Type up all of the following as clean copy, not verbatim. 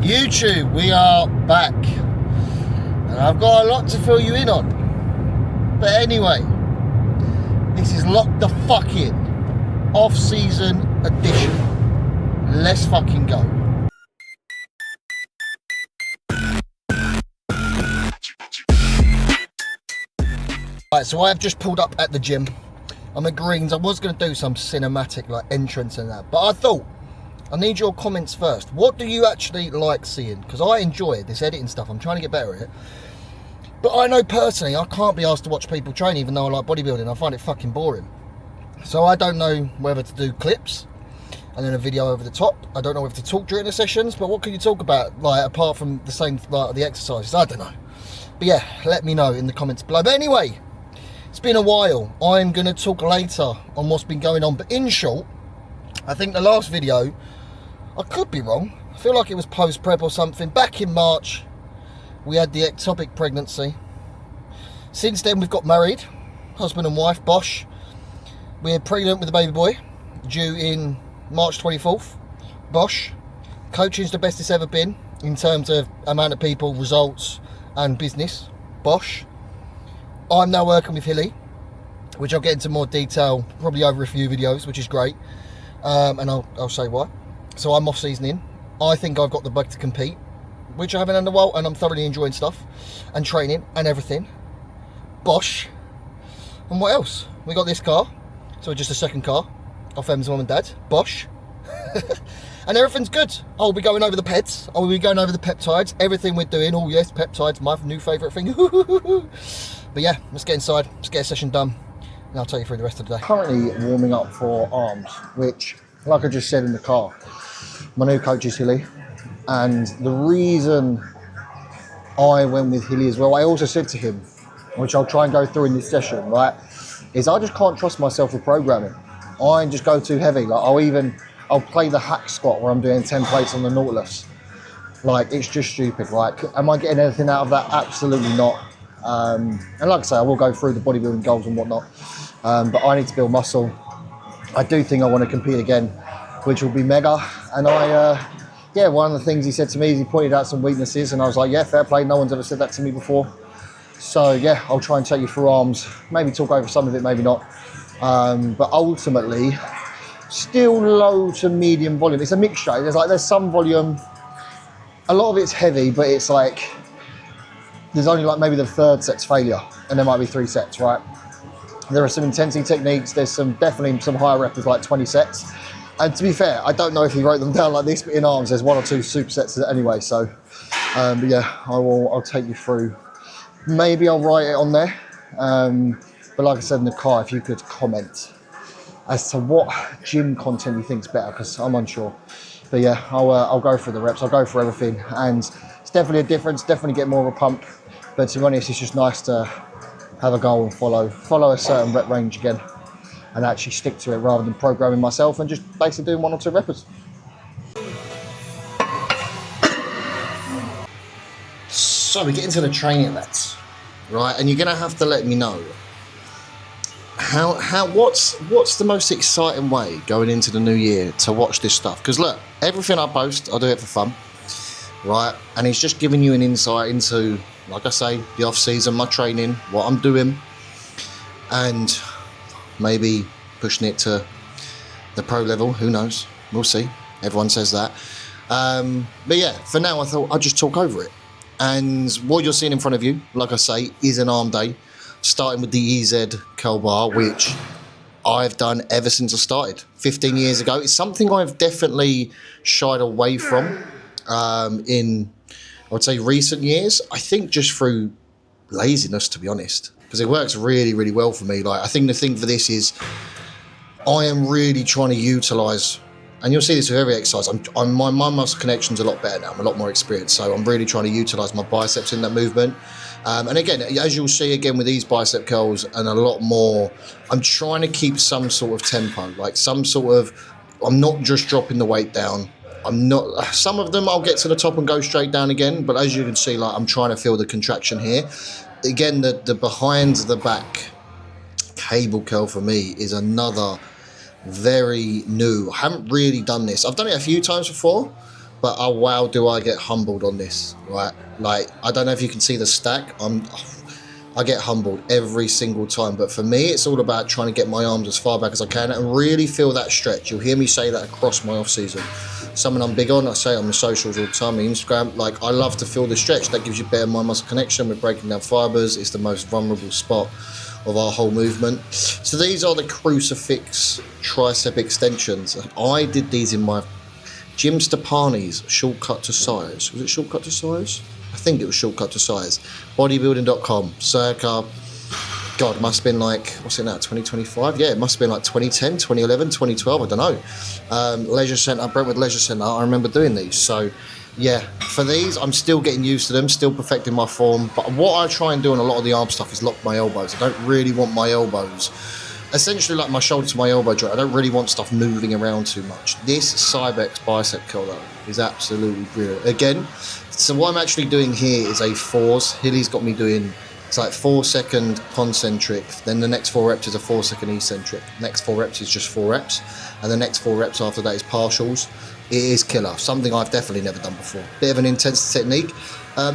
YouTube, we are back. And I've got a lot to fill you in on. But anyway, this is Lock the Fuck In, off-season edition. Let's fucking go. Right, so I've just pulled up at the gym. I'm at Greens. I was going to do some cinematic like entrance and that, but I thought I need your comments first. What do you actually like seeing? Because I enjoy this editing stuff. I'm trying to get better at it. But I know personally I can't be asked to watch people train, even though I like bodybuilding. I find it fucking boring. So I don't know whether to do clips and then a video over the top. I don't know whether to talk during the sessions, but what can you talk about, like, apart from the same, like, the exercises? I don't know. But yeah, let me know in the comments below. But anyway, it's been a while. I'm going to talk later on what's been going on. But in short, I think the last video, I could be wrong, I feel like it was post-prep or something. Back in March, we had the ectopic pregnancy. Since then, we've got married, husband and wife, Bosh. We're pregnant with a baby boy, due in March 24th. Bosh. Coaching's the best it's ever been in terms of amount of people, results, and business. Bosh. I'm now working with Hilly, which I'll get into more detail probably over a few videos, which is great. And I'll say why. So I'm off-seasoning. I think I've got the bug to compete, which I haven't under a while, and I'm thoroughly enjoying stuff and training and everything. Bosh. And what else? We got this car. So just a second car off Em's mum and dad. Bosh. And everything's good. I'll be going over the PEDs. I'll be going over the peptides. Everything we're doing. Oh yes, peptides, my new favourite thing. But yeah, let's get inside. Let's get a session done. And I'll tell you through the rest of the day. Currently warming up for arms, which, like I just said in the car, my new coach is Hilly. And the reason I went with Hilly as well, I also said to him, which I'll try and go through in this session, right, is I just can't trust myself with programming. I just go too heavy. Like I'll play the hack squat where I'm doing 10 plates on the Nautilus. Like, it's just stupid. Like, am I getting anything out of that? Absolutely not. And like I say, I will go through the bodybuilding goals and whatnot. But I need to build muscle. I do think I want to compete again, which will be mega. And yeah, one of the things he said to me is he pointed out some weaknesses, and I was like, yeah, fair play. No one's ever said that to me before. So yeah, I'll try and take you through arms, maybe talk over some of it, maybe not. But ultimately, still low to medium volume. It's a mixture. There's some volume, a lot of it's heavy, but it's like, there's only like maybe the third set's failure, and there might be 3 sets, right? There are some intensity techniques. There's definitely some higher reps, like 20 sets. And to be fair, I don't know if he wrote them down like this, but in arms, there's 1 or 2 supersets anyway. So, but yeah, I'll take you through. Maybe I'll write it on there. But like I said in the car, if you could comment as to what gym content you think is better, because I'm unsure. But yeah, I'll go through the reps. I'll go through everything, and it's definitely a difference. Definitely get more of a pump. But to be honest, it's just nice to have a goal and follow a certain rep range again, and actually stick to it rather than programming myself and just basically doing 1 or 2 reps. So we get into the training, lads, right? And you're gonna have to let me know what's the most exciting way going into the new year to watch this stuff? Because look, everything I post, I do it for fun, right? And it's just giving you an insight into, like I say, the off season, my training, what I'm doing, and maybe pushing it to the pro level. Who knows? We'll see. Everyone says that. But yeah, for now, I thought I'd just talk over it. And what you're seeing in front of you, like I say, is an arm day, starting with the EZ curl bar, which I've done ever since I started 15 years ago. It's something I've definitely shied away from in, I would say, recent years. I think just through laziness, to be honest, because it works really, really well for me. Like, I think the thing for this is I am really trying to utilise, and you'll see this with every exercise, my muscle connection's a lot better now. I'm a lot more experienced, so I'm really trying to utilise my biceps in that movement. And again, as you'll see again with these bicep curls and a lot more, I'm trying to keep some sort of tempo, like some sort of, I'm not just dropping the weight down. I'm not, some of them I'll get to the top and go straight down again, but as you can see, like, I'm trying to feel the contraction here. Again, the behind the back cable curl for me is another very new. I haven't really done this. I've done it a few times before, But oh wow, do I get humbled on this, right? Like, I don't know if you can see the stack. I get humbled every single time. But for me, it's all about trying to get my arms as far back as I can and really feel that stretch. You'll hear me say that across my off season. Something I'm big on. I say it on my socials all the time, my Instagram. Like, I love to feel the stretch. That gives you better mind muscle connection. We're breaking down fibers. It's the most vulnerable spot of our whole movement. So these are the crucifix tricep extensions. I did these in my Jim Stepani's Shortcut to Size. Was it Shortcut to Size? I think it was Shortcut to Size. Bodybuilding.com. Circa, God, it must have been like, what's it now, 2025? Yeah, it must have been like 2010, 2011, 2012, I don't know. Leisure Centre, Brentwood Leisure Centre, I remember doing these. So, yeah, for these, I'm still getting used to them, still perfecting my form. But what I try and do on a lot of the arm stuff is lock my elbows. I don't really want my elbows, essentially like my shoulder to my elbow joint, I don't really want stuff moving around too much. This Cybex bicep curl though is absolutely brilliant. Again, so what I'm actually doing here is a fours. Hilly's got me doing, it's like 4 second concentric, then the next 4 reps is a 4 second eccentric. Next 4 reps is just 4 reps, and the next 4 reps after that is partials. It is killer, something I've definitely never done before. Bit of an intense technique.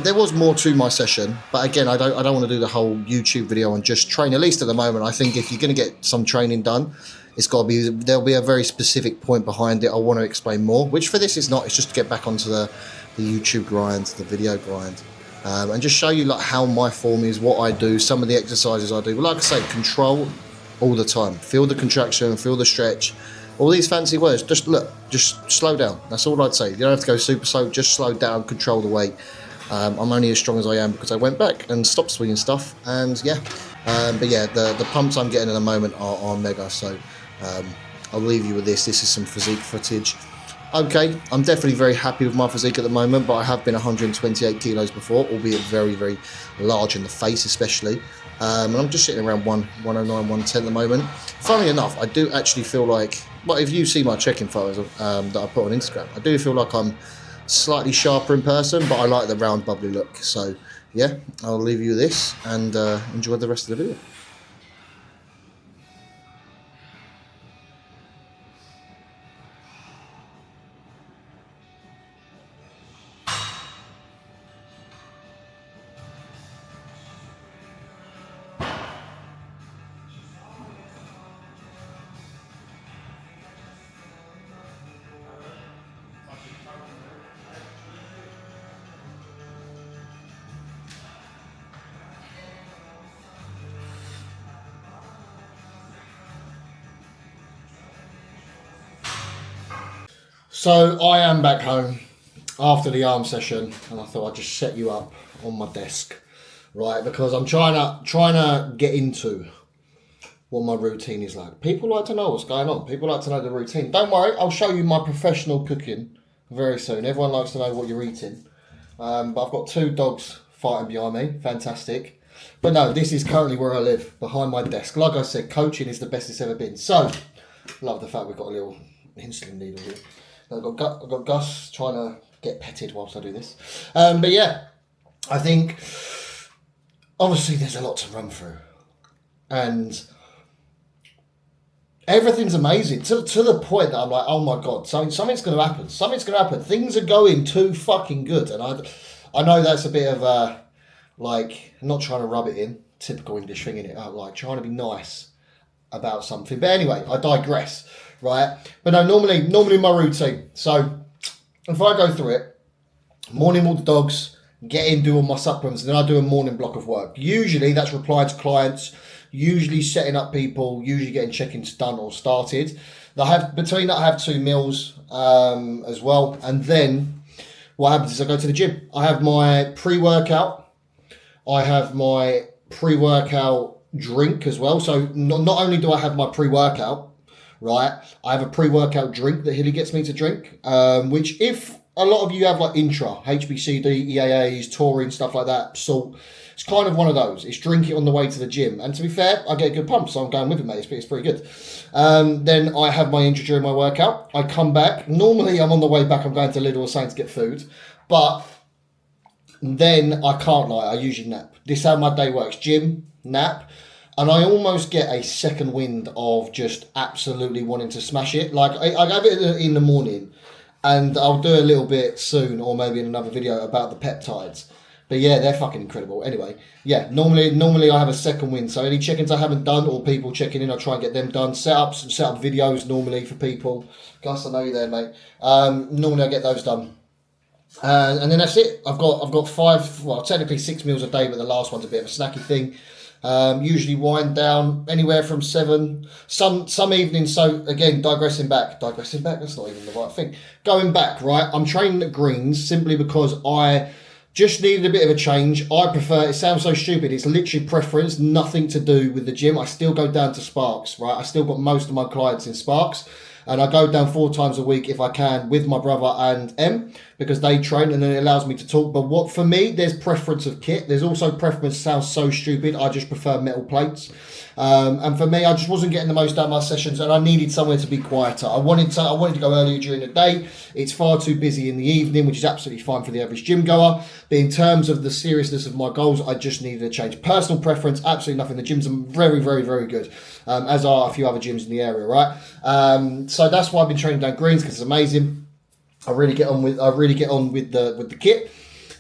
There was more to my session, but again, I don't want to do the whole YouTube video and just train. At least at the moment, I think if you're going to get some training done, it's got to be, there'll be a very specific point behind it. I want to explain more, which for this is not. It's just to get back onto the YouTube grind, the video grind, and just show you like how my form is, what I do, some of the exercises I do. But like I say, control all the time. Feel the contraction, feel the stretch. All these fancy words, just look, just slow down. That's all I'd say. You don't have to go super slow, just slow down, control the weight. I'm only as strong as I am because I went back and stopped swinging stuff, and yeah. But yeah, the pumps I'm getting at the moment are mega, so I'll leave you with this. This is some physique footage. Okay, I'm definitely very happy with my physique at the moment, but I have been 128 kilos before, albeit very, very large in the face especially. And I'm just sitting around 109, 110 at the moment. Funnily enough, I do actually feel like, well, if you see my check-in photos that I put on Instagram, I do feel like I'm slightly sharper in person, but I like the round bubbly look. So yeah, I'll leave you with this and enjoy the rest of the video. So I am back home after the arm session, and I thought I'd just set you up on my desk, right? Because I'm trying to get into what my routine is like. People like to know what's going on. People like to know the routine. Don't worry, I'll show you my professional cooking very soon. Everyone likes to know what you're eating. But I've got 2 dogs fighting behind me. Fantastic. But no, this is currently where I live, behind my desk. Like I said, coaching is the best it's ever been. So, love the fact we've got a little insulin needle here. I've got Gus trying to get petted whilst I do this. But yeah, I think obviously there's a lot to run through. And everything's amazing to the point that I'm like, oh my God, something's going to happen. Something's going to happen. Things are going too fucking good. And I know that's a bit of like, not trying to rub it in, typical English thing in it, like trying to be nice about something. But anyway, I digress. Right, but no, normally my routine. So if I go through it, morning with the dogs, get in, do all my supplements, and then I do a morning block of work. Usually that's replying to clients, usually setting up people, usually getting check-ins done or started. Between that I have 2 meals as well, and then what happens is I go to the gym. I have my pre-workout. I have my pre-workout drink as well. So not only do I have my pre-workout, right, I have a pre-workout drink that Hilly gets me to drink, which if a lot of you have like intra, HBCD, EAAs, taurine, stuff like that, salt, it's kind of one of those. It's drink it on the way to the gym. And to be fair, I get a good pump, so I'm going with it, mate. It's pretty good. Then I have my intra during my workout. I come back. Normally I'm on the way back, I'm going to Lidl or something to get food. But then I can't lie, I usually nap. This is how my day works. Gym, nap. And I almost get a second wind of just absolutely wanting to smash it. Like, I have it in the morning, And I'll do a little bit soon, or maybe in another video, about the peptides. But yeah, they're fucking incredible. Anyway, yeah, normally I have a second win. So any check-ins I haven't done, or people checking in, I try and get them done. Set up videos normally for people. Gus, I know you're there, mate. Normally I get those done. And then that's it. I've got 5, well, technically 6 meals a day, but the last one's a bit of a snacky thing. Usually wind down anywhere from 7. Some evenings. So again, digressing back. That's not even the right thing. Going back, right? I'm training at Greens simply because I just needed a bit of a change. I prefer, it sounds so stupid, it's literally preference, nothing to do with the gym. I still go down to Sparks, right? I still got most of my clients in Sparks. And I go down 4 times a week if I can with my brother and Em, because they train and then it allows me to talk. But what for me, there's preference of kit. There's also preference, sounds so stupid. I just prefer metal plates. And for me, I just wasn't getting the most out of my sessions, and I needed somewhere to be quieter. I wanted to go earlier during the day. It's far too busy in the evening, which is absolutely fine for the average gym goer. But in terms of the seriousness of my goals, I just needed a change. Personal preference, absolutely nothing. The gyms are very, very, very good, as are a few other gyms in the area, right? So that's why I've been training down Greens, because it's amazing. I really get on with the kit.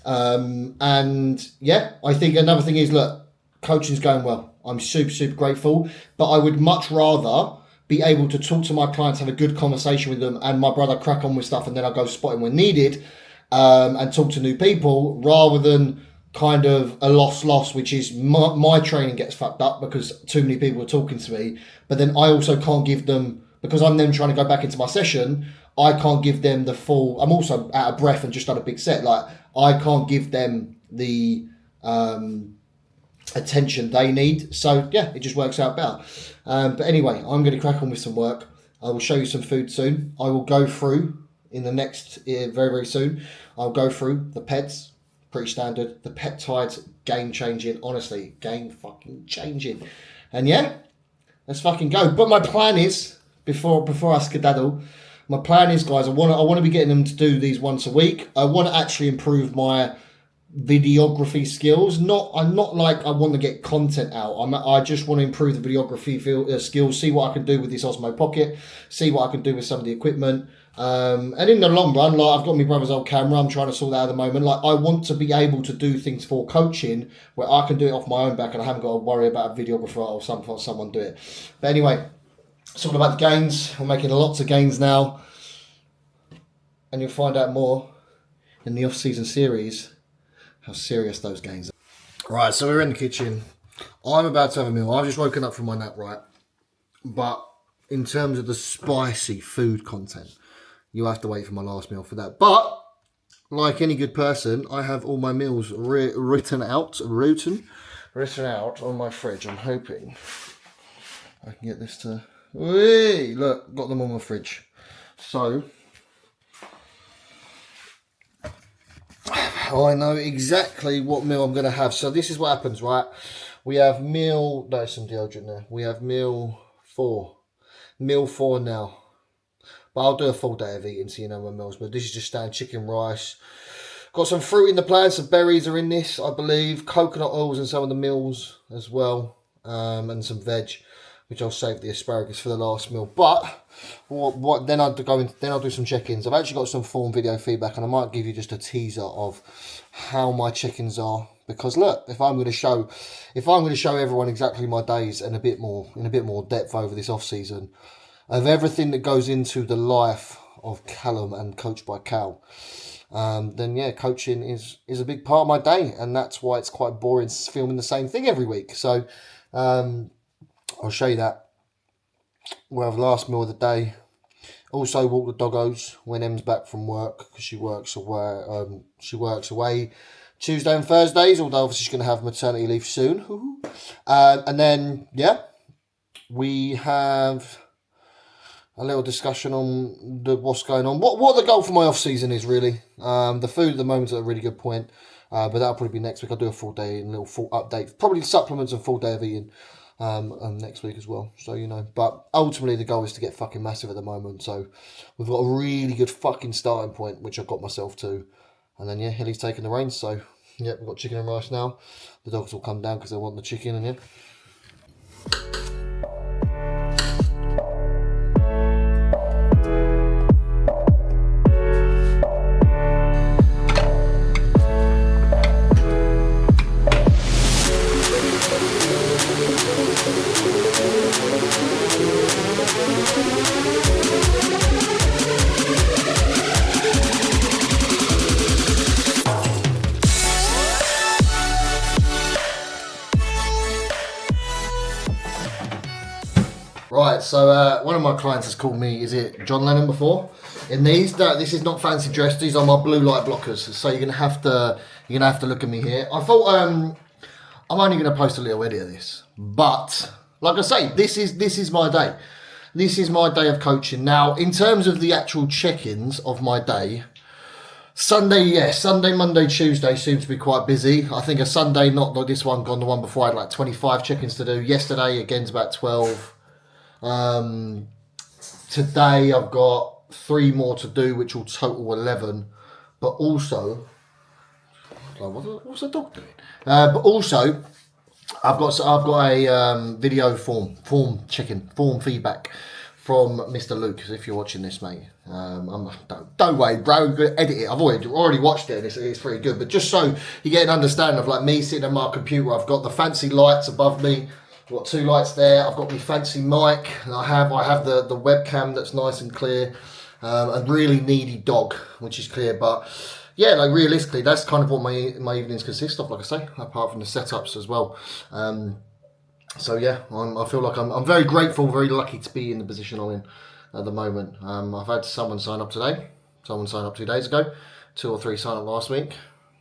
And yeah, I think another thing is, look, coaching's going well. I'm super, super grateful, but I would much rather be able to talk to my clients, have a good conversation with them, and my brother crack on with stuff, and then I go spot him when needed, and talk to new people, rather than kind of a loss, which is my training gets fucked up because too many people are talking to me, but then I also can't give them, because I'm then trying to go back into my session, I can't give them the full, I'm also out of breath and just done a big set, like I can't give them the attention they need. So yeah, it just works out better. But anyway, I'm going to crack on with some work. I will show you some food soon. I will go through in the next, very, very soon, I'll go through the PEDs, pretty standard. The peptides, game changing, honestly, game fucking changing. And yeah, let's fucking go. But my plan is, before I skedaddle, my plan is, guys, I want to be getting them to do these once a week. I want to actually improve my videography skills. I'm not like I want to get content out. I just want to improve the videography skills, see what I can do with this Osmo Pocket, see what I can do with some of the equipment. And in the long run, like I've got my brother's old camera, I'm trying to sort that out at the moment. Like I want to be able to do things for coaching where I can do it off my own back and I haven't got to worry about a videographer or someone do it. But anyway, it's all about the gains. We're making lots of gains now, and you'll find out more in the off-season series how serious those gains are. Right, so we're in the kitchen. I'm about to have a meal. I've just woken up from my nap, right? But in terms of the spicy food content, you'll have to wait for my last meal for that. But like any good person, I have all my meals written out on my fridge. I'm hoping I can get this to... Whee! Look, got them on my fridge. So I know exactly what meal I'm going to have. So this is what happens, right? We have meal... There's some deodorant there. We have meal 4. Meal 4 now. But I'll do a full day of eating so you know my meals. But this is just standard chicken, rice. Got some fruit in the plan. Some berries are in this, I believe. Coconut oils in some of the meals as well. And some veg, which I'll save the asparagus for the last meal. But then I'll do some check-ins. I've actually got some form video feedback, and I might give you just a teaser of how my check-ins are. Because look, if I'm going to show everyone exactly my days and in a bit more depth over this off season, of everything that goes into the life of Callum and Coached by Cal, then yeah, coaching is a big part of my day, and that's why it's quite boring filming the same thing every week. So I'll show you that. We'll have last meal of the day. Also walk the doggos when Em's back from work, because she works away Tuesday and Thursdays, although obviously she's going to have maternity leave soon. And then yeah, we have a little discussion on what's going on, what the goal for my off season is really. The food at the moment is at a really good point, but that'll probably be next week. I'll do a full day and a little full update, probably supplements and full day of eating next week as well, so you know. But ultimately the goal is to get fucking massive at the moment, so we've got a really good fucking starting point, which I've got myself to. And then yeah, Hilly's taking the reins, so yeah, we've got chicken and rice now. The dogs will come down because they want the chicken, and yeah. Right, so one of my clients has called me, is it John Lennon before? In these, this is not fancy dress, these are my blue light blockers, so you're gonna have to look at me here. I thought I'm only gonna post a little edit of this, but like I say, this is my day. This is my day of coaching. Now, in terms of the actual check-ins of my day, Sunday, yes, Sunday, Monday, Tuesday seems to be quite busy. I think a Sunday, not like this one, gone the one before, I had like 25 check-ins to do. Yesterday, again's about 12. Today, I've got 3 more to do, which will total 11. But also, what's the dog doing? But also, I've got a video form feedback from Mr. Luke. If you're watching this, mate, don't worry, bro. I'm gonna edit it. I've already watched it, and it's pretty good. But just so you get an understanding of like me sitting at my computer, I've got the fancy lights above me. I've got 2 lights there. I've got my fancy mic, and I have the webcam that's nice and clear. A really needy dog, which is clear, but yeah, like realistically, that's kind of what my evenings consist of, like I say, apart from the setups as well. So yeah, I feel like I'm very grateful, very lucky to be in the position I'm in at the moment. I've had someone sign up today, someone sign up 2 days ago, 2 or 3 sign up last week,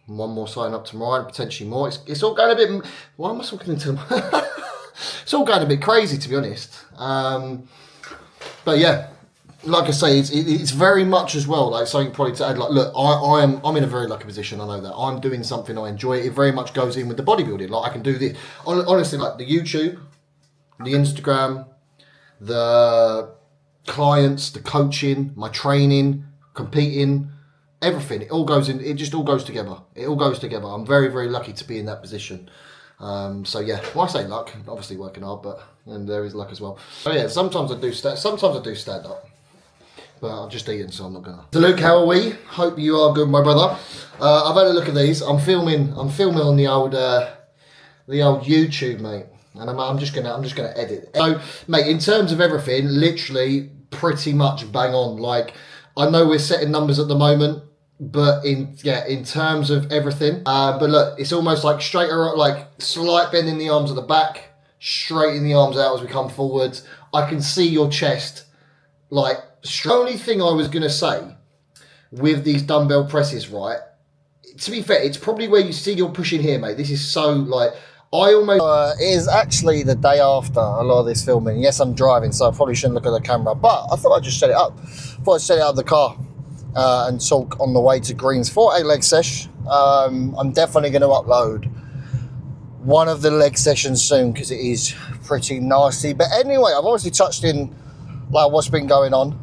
1 more sign up tomorrow, and potentially more. It's all going a bit. Why am I talking into them? It's all going a bit crazy, to be honest. But yeah. Like I say, it's very much as well, like something probably to add, like, look, I'm in a very lucky position, I know that. I'm doing something I enjoy. It very much goes in with the bodybuilding. Like, I can do this. Honestly, like, the YouTube, the Instagram, the clients, the coaching, my training, competing, everything, it all goes in, it just all goes together. It all goes together. I'm very, very lucky to be in that position. So yeah, well, I say luck, obviously working hard, and there is luck as well. So yeah, sometimes I do stand up. But I'm just eating, so I'm not gonna. So Luke, how are we? Hope you are good, my brother. I've had a look at these. I'm filming on the old YouTube, mate, and I'm just gonna edit. So, mate, in terms of everything, literally pretty much bang on. Like, I know we're setting numbers at the moment, but in terms of everything. But look, it's almost like straighter, like slight bend in the arms at the back, straighten the arms out as we come forwards. I can see your chest, like. The only thing I was going to say with these dumbbell presses, right, to be fair, it's probably where you see you're pushing here, mate. This is so, like, I almost... it is actually the day after a lot of this filming. Yes, I'm driving, so I probably shouldn't look at the camera, but I thought I'd just set it up. Thought I'd set it out of the car and talk on the way to Greens for a leg sesh. I'm definitely going to upload one of the leg sessions soon because it is pretty nasty. But anyway, I've obviously touched in like what's been going on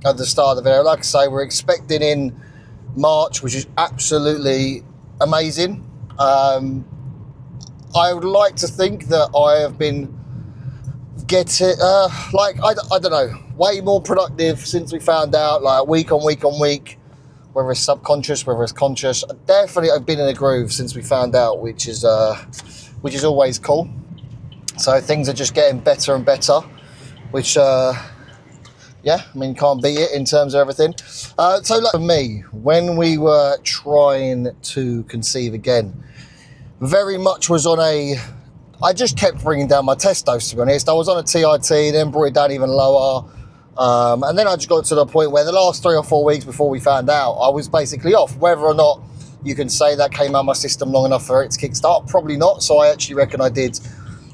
at the start of the video. Like I say, we're expecting in March, which is absolutely amazing. I would like to think that I have been getting like I don't know, way more productive since we found out, like week on week, whether it's subconscious, whether it's conscious. Definitely I've been in a groove since we found out, which is always cool. So things are just getting better and better, which yeah, I mean, can't beat it in terms of everything. So like for me, when we were trying to conceive again, very much was on I just kept bringing down my test dose, to be honest. I was on a TIT, then brought it down even lower. And then I just got to the point where the last 3 or 4 weeks before we found out, I was basically off. Whether or not you can say that came out of my system long enough for it to kickstart, probably not. So I actually reckon I did,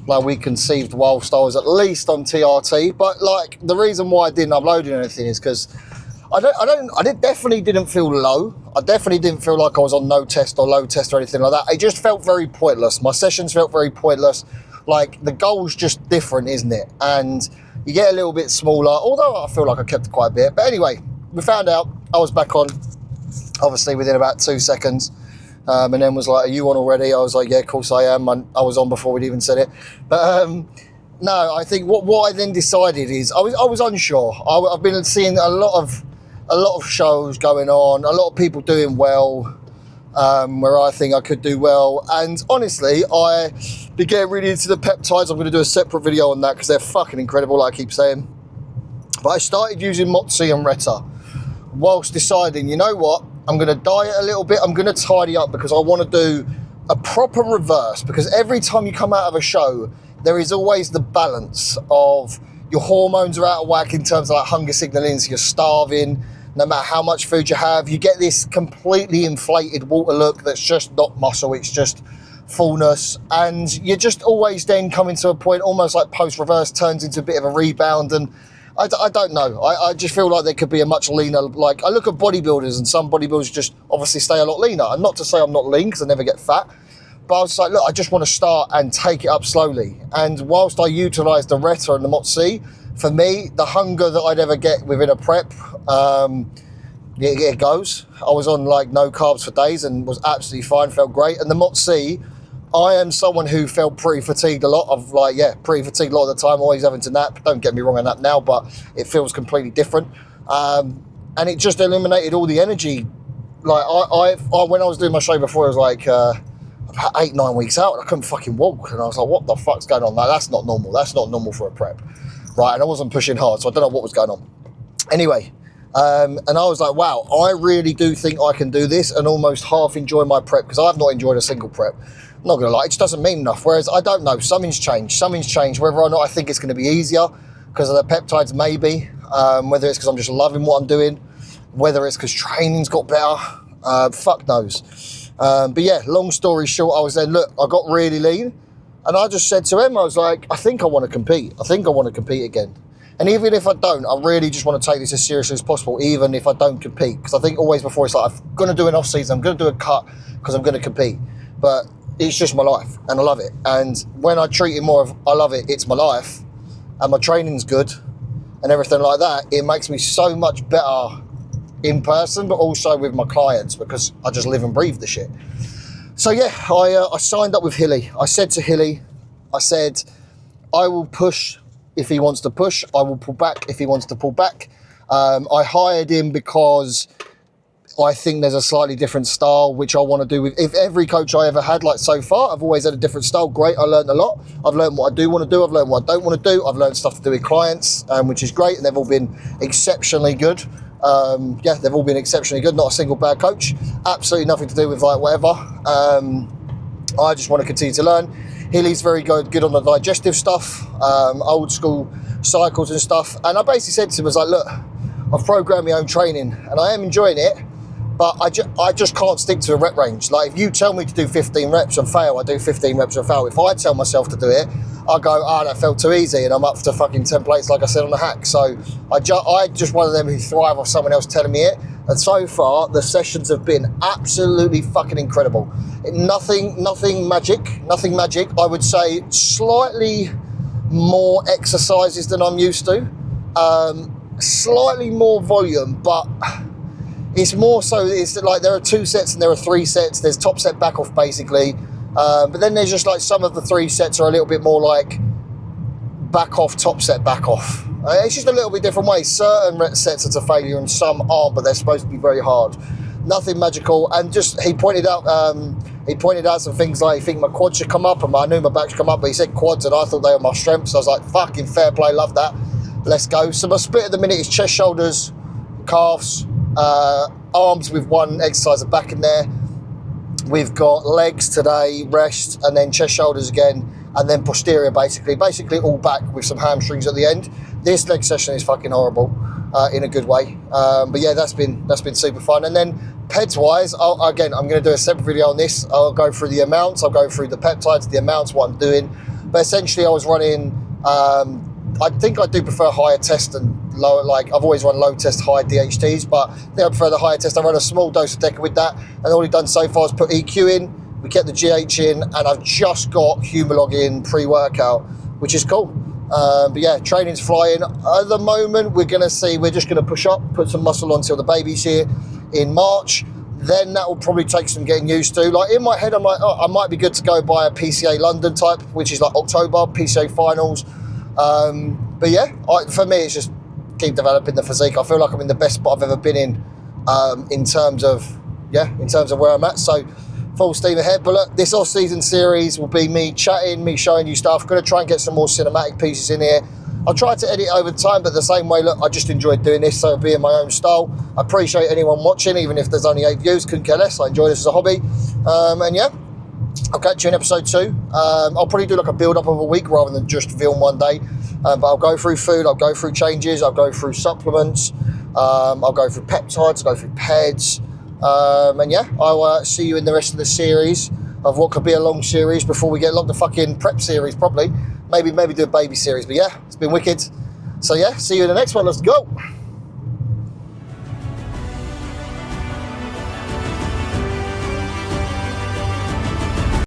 like, we conceived whilst I was at least on TRT. But like, the reason why I didn't upload anything is because I definitely didn't feel low. I definitely didn't feel like I was on no test or low test or anything like that. It just felt very pointless. My sessions felt very pointless. Like, the goal's just different, isn't it? And you get a little bit smaller, although I feel like I kept quite a bit. But anyway, we found out I was back on, obviously within about 2 seconds. And then was like, are you on already? I was like, yeah, of course I am. I was on before we'd even said it. But no, I think what I then decided is I was unsure. I've been seeing a lot of shows going on, a lot of people doing well, where I think I could do well. And honestly, I be getting really into the peptides. I'm going to do a separate video on that because they're fucking incredible, like I keep saying. But I started using Motzi and Retta whilst deciding, you know what? I'm going to diet a little bit. I'm going to tidy up because I want to do a proper reverse, because every time you come out of a show, there is always the balance of your hormones are out of whack in terms of like hunger signaling, so you're starving. No matter how much food you have, you get this completely inflated water look that's just not muscle, it's just fullness. And you're just always then coming to a point, almost like post-reverse turns into a bit of a rebound. And I don't know. I just feel like there could be a much leaner, like I look at bodybuilders and some bodybuilders just obviously stay a lot leaner. And not to say I'm not lean because I never get fat, but I was like, look, I just want to start and take it up slowly. And whilst I utilise the Retta and the Motzi, for me, the hunger that I'd ever get within a prep, it goes. I was on like no carbs for days and was absolutely fine, felt great. And the Motzi, I am someone who felt pretty fatigued a lot of pretty fatigued a lot of the time, always having to nap. Don't get me wrong, I nap now, but it feels completely different. And it just eliminated all the energy. Like I when I was doing my show before, it was like about 8-9 weeks out and I couldn't fucking walk. And I was like, what the fuck's going on? Like, that's not normal. That's not normal for a prep. Right, and I wasn't pushing hard, so I don't know what was going on. Anyway, and I was like, wow, I really do think I can do this and almost half enjoy my prep, because I've not enjoyed a single prep. I'm not going to lie, it just doesn't mean enough. Whereas, I don't know, something's changed. Whether or not I think it's going to be easier because of the peptides, maybe. Whether it's because I'm just loving what I'm doing. Whether it's because training's got better. Fuck knows. But yeah, long story short, I was then, look, I got really lean. And I just said to him, I was like, I think I want to compete. I think I want to compete again. And even if I don't, I really just want to take this as seriously as possible, even if I don't compete. Because I think always before it's like, I'm going to do an off-season, I'm going to do a cut because I'm going to compete. But it's just my life and I love it. And when I treat it more of, I love it, it's my life, and my training's good and everything like that, it makes me so much better in person, but also with my clients, because I just live and breathe the shit. So yeah, I signed up with Hilly. I said to Hilly, I said, I will push if he wants to push. I will pull back if he wants to pull back. I hired him because I think there's a slightly different style, which I want to do with, if every coach I ever had, like so far, I've always had a different style. Great, I learned a lot. I've learned what I do want to do. I've learned what I don't want to do. I've learned stuff to do with clients, which is great. And they've all been exceptionally good. Yeah, they've all been exceptionally good. Not a single bad coach. Absolutely nothing to do with like whatever. I just want to continue to learn. Hilly's very good on the digestive stuff, old school cycles and stuff. And I basically said to him, I was like, look, I've programmed my own training and I am enjoying it, but I just can't stick to a rep range. Like if you tell me to do 15 reps and fail, I do 15 reps and fail. If I tell myself to do it, I go, that felt too easy, and I'm up to fucking templates, like I said on the hack. So I just one of them who thrive off someone else telling me it. And so far, the sessions have been absolutely fucking incredible. Nothing magic. I would say slightly more exercises than I'm used to. Slightly more volume, but it's more so, it's like there are 2 sets and there are 3 sets. There's top set, back off, basically. But then there's just like some of the 3 sets are a little bit more like back off, top set, back off. It's just a little bit different ways. Certain sets are to failure and some aren't, but they're supposed to be very hard. Nothing magical. And just he pointed out some things like, he think my quads should come up, and I knew my back should come up, but he said quads and I thought they were my strengths. So I was like, fucking fair play, love that. Let's go. So my split at the minute is chest, shoulders, calves, arms with one exercise of back in there. We've got legs today, rest, and then chest, shoulders again, and then posterior basically all back with some hamstrings at the end. This leg session is fucking horrible in a good way. But yeah, that's been super fun. And then PEDs wise, I'm going to do a separate video on this. I'll go through the amounts, I'll go through the peptides, the amounts, what I'm doing. But essentially I was running, I think I do prefer higher test and lower, like I've always run low test, high DHTs, but I think I prefer the higher test. I run a small dose of Deca with that, and all we've done so far is put EQ in, we kept the GH in, and I've just got Humalog in pre-workout, which is cool. But yeah, training's flying. At the moment, we're just gonna push up, put some muscle on until the baby's here in March. Then that will probably take some getting used to. Like in my head, I'm like, I might be good to go by a PCA London type, which is like October, PCA finals. But yeah, for me, it's just keep developing the physique. I feel like I'm in the best spot I've ever been in terms of where I'm at. So full steam ahead. But look, this off-season series will be me chatting, me showing you stuff. I'm going to try and get some more cinematic pieces in here. I'll try to edit over time, but the same way, look, I just enjoyed doing this, so it'll be in my own style. I appreciate anyone watching, even if there's only 8 views, couldn't care less. I enjoy this as a hobby. And yeah, I'll catch you in episode 2. I'll probably do like a build up of a week rather than just film one day. But I'll go through food, I'll go through changes, I'll go through supplements, I'll go through peptides, I'll go through PEDs. And yeah, I'll see you in the rest of the series of what could be a long series before we get along the fucking prep series, probably. Maybe do a baby series. But yeah, it's been wicked. So yeah, see you in the next one. Let's go.